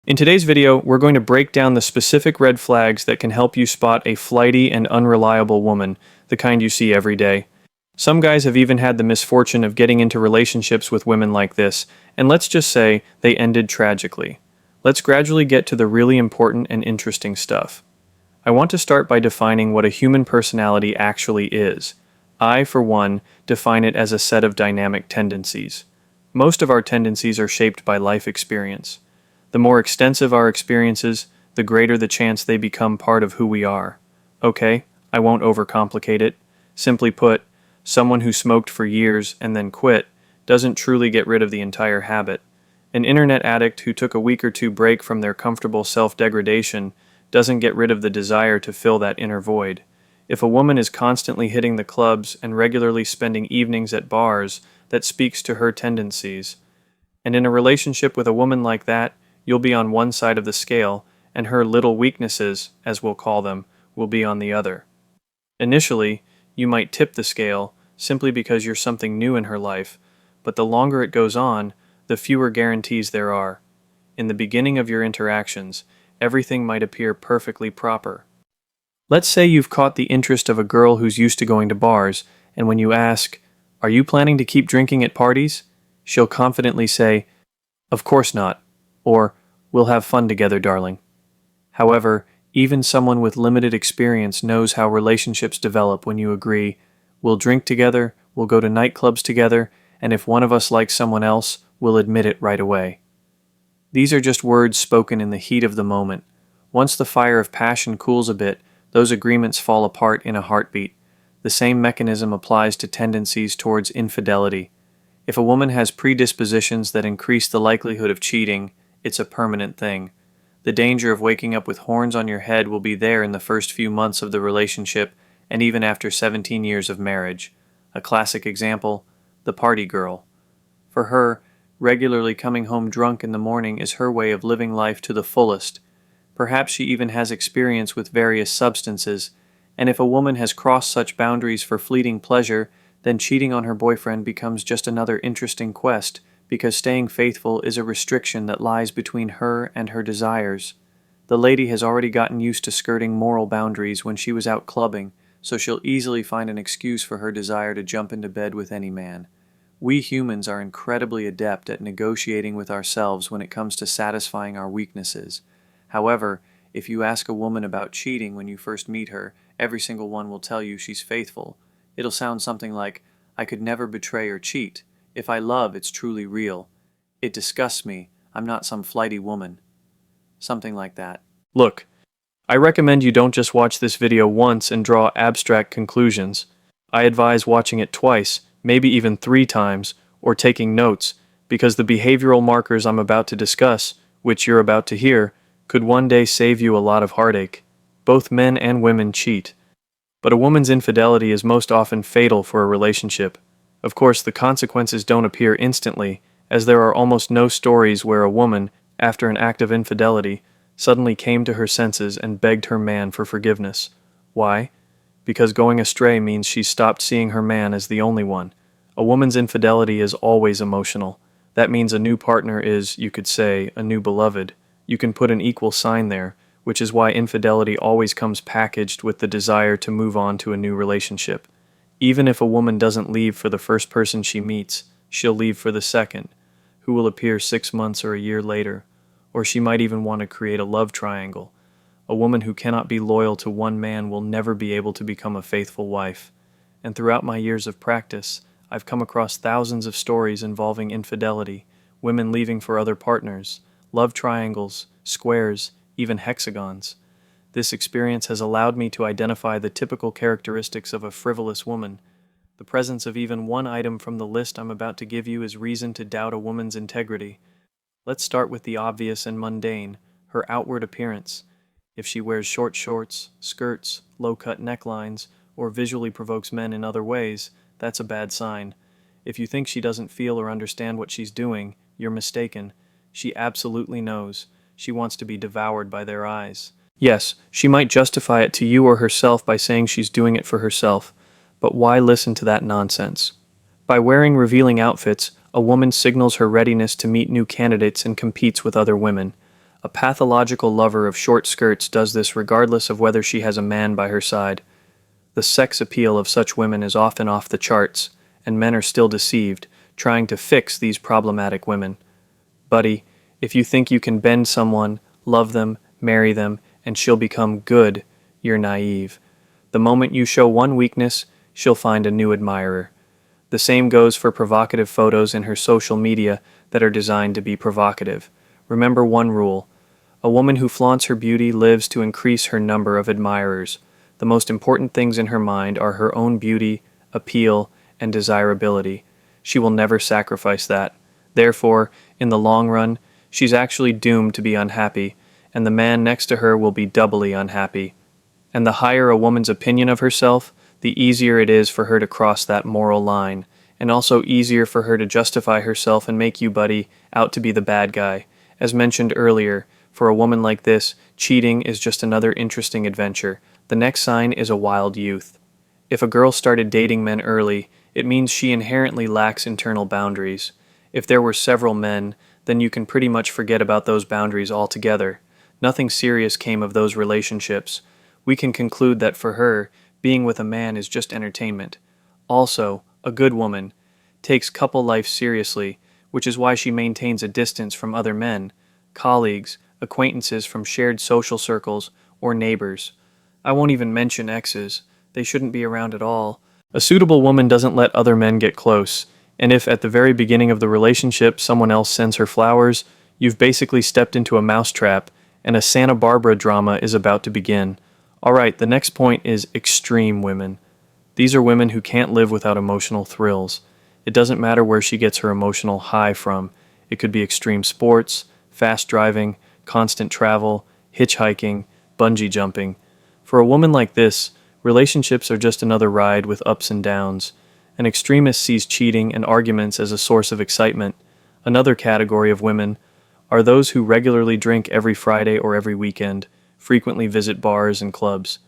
In today's video, we're going to break down the specific red flags that can help you spot a flighty and unreliable woman, the kind you see every day. Some guys have even had the misfortune of getting into relationships with women like this, and let's just say they ended tragically. Let's gradually get to the really important and interesting stuff. I want to start by defining what a human personality actually is. I, for one, define it as a set of dynamic tendencies. Most of our tendencies are shaped by life experience. The more extensive our experiences, the greater the chance they become part of who we are. Okay, I won't overcomplicate it. Simply put, someone who smoked for years and then quit doesn't truly get rid of the entire habit. An internet addict who took a week or two break from their comfortable self-degradation doesn't get rid of the desire to fill that inner void. If a woman is constantly hitting the clubs and regularly spending evenings at bars, that speaks to her tendencies. And in a relationship with a woman like that, you'll be on one side of the scale, and her little weaknesses, as we'll call them, will be on the other. Initially, you might tip the scale simply because you're something new in her life, but the longer it goes on, the fewer guarantees there are. In the beginning of your interactions, everything might appear perfectly proper. Let's say you've caught the interest of a girl who's used to going to bars, and when you ask, "Are you planning to keep drinking at parties?" she'll confidently say, "Of course not," or "We'll have fun together, darling." However, even someone with limited experience knows how relationships develop when you agree, "We'll drink together, we'll go to nightclubs together, and if one of us likes someone else, we'll admit it right away." These are just words spoken in the heat of the moment. Once the fire of passion cools a bit, those agreements fall apart in a heartbeat. The same mechanism applies to tendencies towards infidelity. If a woman has predispositions that increase the likelihood of cheating, it's a permanent thing. The danger of waking up with horns on your head will be there in the first few months of the relationship and even after 17 years of marriage. A classic example, the party girl. For her, regularly coming home drunk in the morning is her way of living life to the fullest. Perhaps she even has experience with various substances, and if a woman has crossed such boundaries for fleeting pleasure, then cheating on her boyfriend becomes just another interesting quest, because staying faithful is a restriction that lies between her and her desires. The lady has already gotten used to skirting moral boundaries when she was out clubbing, so she'll easily find an excuse for her desire to jump into bed with any man. We humans are incredibly adept at negotiating with ourselves when it comes to satisfying our weaknesses. However, if you ask a woman about cheating when you first meet her, every single one will tell you she's faithful. It'll sound something like, "I could never betray or cheat. If I love, it's truly real. It disgusts me. I'm not some flighty woman." Something like that. Look, I recommend you don't just watch this video once and draw abstract conclusions. I advise watching it twice, maybe even 3 times, or taking notes, because the behavioral markers I'm about to discuss, which you're about to hear, could one day save you a lot of heartache. Both men and women cheat. But a woman's infidelity is most often fatal for a relationship. Of course, the consequences don't appear instantly, as there are almost no stories where a woman, after an act of infidelity, suddenly came to her senses and begged her man for forgiveness. Why? Because going astray means she stopped seeing her man as the only one. A woman's infidelity is always emotional. That means a new partner is, you could say, a new beloved. You can put an equal sign there, which is why infidelity always comes packaged with the desire to move on to a new relationship. Even if a woman doesn't leave for the first person she meets, she'll leave for the second, who will appear 6 months or a year later. Or she might even want to create a love triangle. A woman who cannot be loyal to one man will never be able to become a faithful wife. And throughout my years of practice, I've come across thousands of stories involving infidelity, women leaving for other partners, love triangles, squares, even hexagons. This experience has allowed me to identify the typical characteristics of a frivolous woman. The presence of even one item from the list I'm about to give you is reason to doubt a woman's integrity. Let's start with the obvious and mundane, her outward appearance. If she wears short shorts, skirts, low-cut necklines, or visually provokes men in other ways, that's a bad sign. If you think she doesn't feel or understand what she's doing, you're mistaken. She absolutely knows. She wants to be devoured by their eyes. Yes, she might justify it to you or herself by saying she's doing it for herself, but why listen to that nonsense? By wearing revealing outfits, a woman signals her readiness to meet new candidates and competes with other women. A pathological lover of short skirts does this regardless of whether she has a man by her side. The sex appeal of such women is often off the charts, and men are still deceived, trying to fix these problematic women. Buddy, if you think you can bend someone, love them, marry them, and she'll become good, you're naive. The moment you show one weakness, she'll find a new admirer. The same goes for provocative photos in her social media that are designed to be provocative. Remember one rule: a woman who flaunts her beauty lives to increase her number of admirers. The most important things in her mind are her own beauty, appeal, and desirability. She will never sacrifice that. Therefore, in the long run, she's actually doomed to be unhappy, and the man next to her will be doubly unhappy. And the higher a woman's opinion of herself, the easier it is for her to cross that moral line, and also easier for her to justify herself and make you, buddy, out to be the bad guy. As mentioned earlier, for a woman like this, cheating is just another interesting adventure. The next sign is a wild youth. If a girl started dating men early, it means she inherently lacks internal boundaries. If there were several men, then you can pretty much forget about those boundaries altogether. Nothing serious came of those relationships. We can conclude that for her, being with a man is just entertainment. Also, a good woman takes couple life seriously, which is why she maintains a distance from other men, colleagues, acquaintances from shared social circles, or neighbors. I won't even mention exes. They shouldn't be around at all. A suitable woman doesn't let other men get close, and if at the very beginning of the relationship someone else sends her flowers, you've basically stepped into a mousetrap, and a Santa Barbara drama is about to begin. Alright, the next point is extreme women. These are women who can't live without emotional thrills. It doesn't matter where she gets her emotional high from. It could be extreme sports, fast driving, constant travel, hitchhiking, bungee jumping. For a woman like this, relationships are just another ride with ups and downs. An extremist sees cheating and arguments as a source of excitement. Another category of women are those who regularly drink every Friday or every weekend, frequently visit bars and clubs.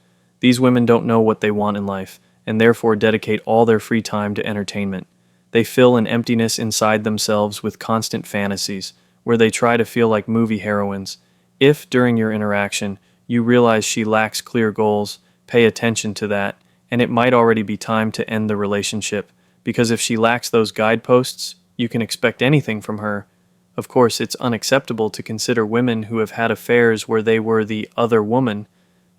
These women don't know what they want in life, and therefore dedicate all their free time to entertainment. They fill an emptiness inside themselves with constant fantasies, where they try to feel like movie heroines. If, during your interaction, you realize she lacks clear goals, pay attention to that, and it might already be time to end the relationship, because if she lacks those guideposts, you can expect anything from her. Of course, it's unacceptable to consider women who have had affairs where they were the other woman.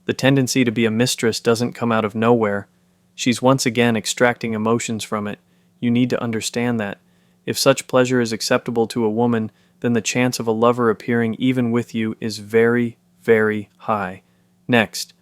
The tendency to be a mistress doesn't come out of nowhere. She's once again extracting emotions from it. You need to understand that. If such pleasure is acceptable to a woman, then the chance of a lover appearing even with you is very, very high. Next,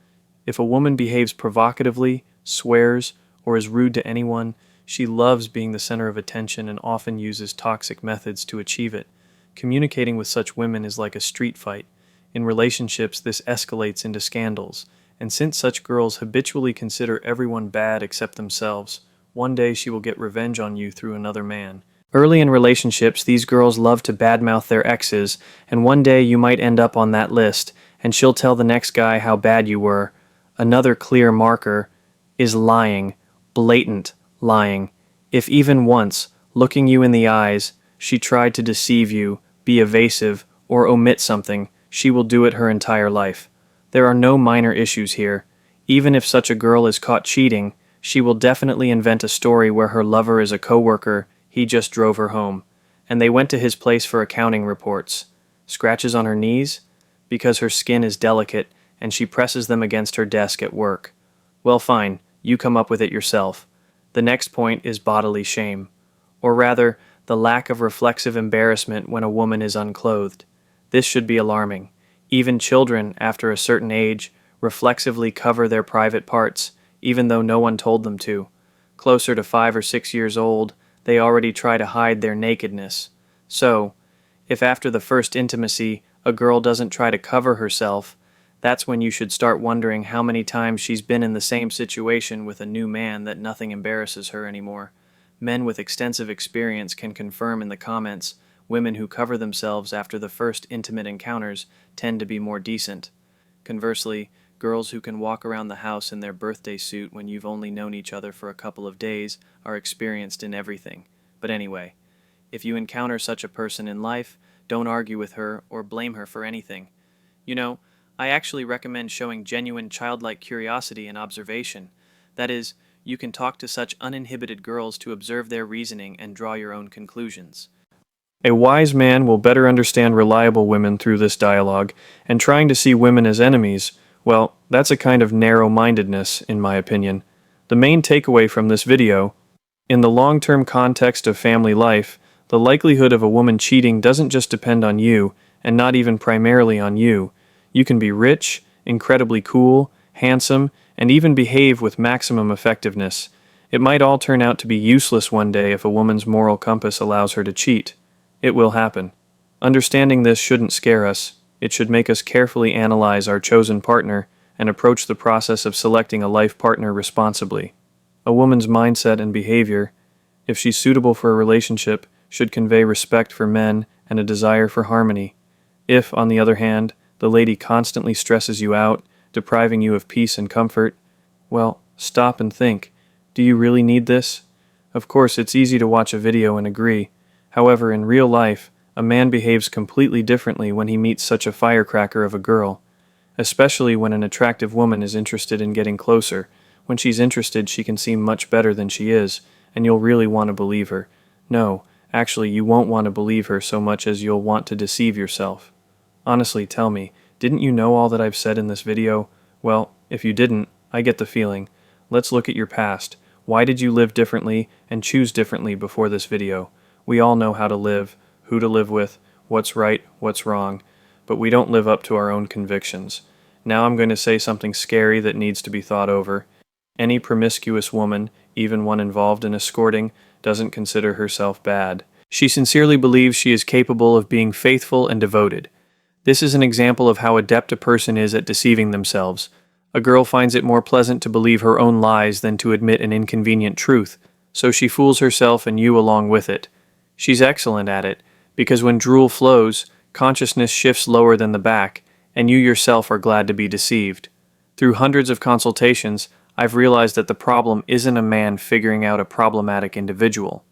if a woman behaves provocatively, swears, or is rude to anyone, she loves being the center of attention and often uses toxic methods to achieve it. Communicating with such women is like a street fight. In relationships, this escalates into scandals, and since such girls habitually consider everyone bad except themselves, one day she will get revenge on you through another man. Early in relationships, these girls love to badmouth their exes, and one day you might end up on that list, and she'll tell the next guy how bad you were. Another clear marker is lying, blatant lying. If even once, looking you in the eyes, she tried to deceive you, be evasive, or omit something, she will do it her entire life. There are no minor issues here. Even if such a girl is caught cheating, she will definitely invent a story where her lover is a coworker, he just drove her home, and they went to his place for accounting reports. Scratches on her knees? Because her skin is delicate, and she presses them against her desk at work. Well, fine, you come up with it yourself. The next point is bodily shame, or rather, the lack of reflexive embarrassment when a woman is unclothed. This should be alarming. Even children, after a certain age, reflexively cover their private parts, even though no one told them to. Closer to 5 or 6 years old, they already try to hide their nakedness. So, if after the first intimacy, a girl doesn't try to cover herself, that's when you should start wondering how many times she's been in the same situation with a new man that nothing embarrasses her anymore. Men with extensive experience can confirm in the comments, women who cover themselves after the first intimate encounters tend to be more decent. Conversely, girls who can walk around the house in their birthday suit when you've only known each other for a couple of days are experienced in everything. But anyway, if you encounter such a person in life, Don't argue with her or blame her for anything. You know, I actually recommend showing genuine childlike curiosity and observation. That is, you can talk to such uninhibited girls to observe their reasoning and draw your own conclusions. A wise man will better understand reliable women through this dialogue, and trying to see women as enemies, well, that's a kind of narrow-mindedness, in my opinion. The main takeaway from this video: in the long-term context of family life, the likelihood of a woman cheating doesn't just depend on you, and not even primarily on you. You can be rich, incredibly cool, handsome, and even behave with maximum effectiveness. It might all turn out to be useless one day if a woman's moral compass allows her to cheat. It will happen. Understanding this shouldn't scare us. It should make us carefully analyze our chosen partner and approach the process of selecting a life partner responsibly. A woman's mindset and behavior, if she's suitable for a relationship, should convey respect for men and a desire for harmony. If, on the other hand, the lady constantly stresses you out, depriving you of peace and comfort, well, stop and think. Do you really need this? Of course, it's easy to watch a video and agree. However, in real life, a man behaves completely differently when he meets such a firecracker of a girl. Especially when an attractive woman is interested in getting closer. When she's interested, she can seem much better than she is, and you'll really want to believe her. No, actually, you won't want to believe her so much as you'll want to deceive yourself. Honestly, tell me, didn't you know all that I've said in this video? Well, if you didn't, I get the feeling. Let's look at your past. Why did you live differently and choose differently before this video? We all know how to live, who to live with, what's right, what's wrong, but we don't live up to our own convictions. Now I'm going to say something scary that needs to be thought over. Any promiscuous woman, even one involved in escorting, doesn't consider herself bad. She sincerely believes she is capable of being faithful and devoted. This is an example of how adept a person is at deceiving themselves. A girl finds it more pleasant to believe her own lies than to admit an inconvenient truth, so she fools herself and you along with it. She's excellent at it, because when drool flows, consciousness shifts lower than the back, and you yourself are glad to be deceived. Through hundreds of consultations, I've realized that the problem isn't a man figuring out a problematic individual.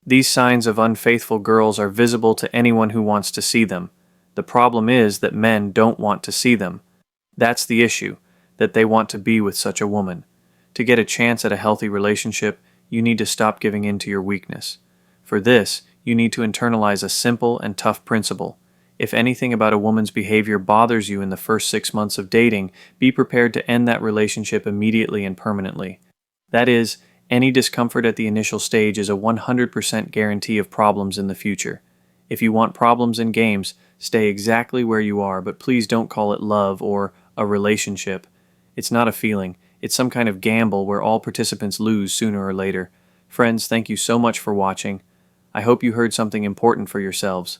These signs of unfaithful girls are visible to anyone who wants to see them. The problem is that men don't want to see them. That's the issue, that they want to be with such a woman. To get a chance at a healthy relationship, you need to stop giving in to your weakness. For this, you need to internalize a simple and tough principle. If anything about a woman's behavior bothers you in the first 6 months of dating, be prepared to end that relationship immediately and permanently. That is, any discomfort at the initial stage is a 100% guarantee of problems in the future. If you want problems in games, stay exactly where you are, but please don't call it love or a relationship. It's not a feeling. It's some kind of gamble where all participants lose sooner or later. Friends, thank you so much for watching. I hope you heard something important for yourselves.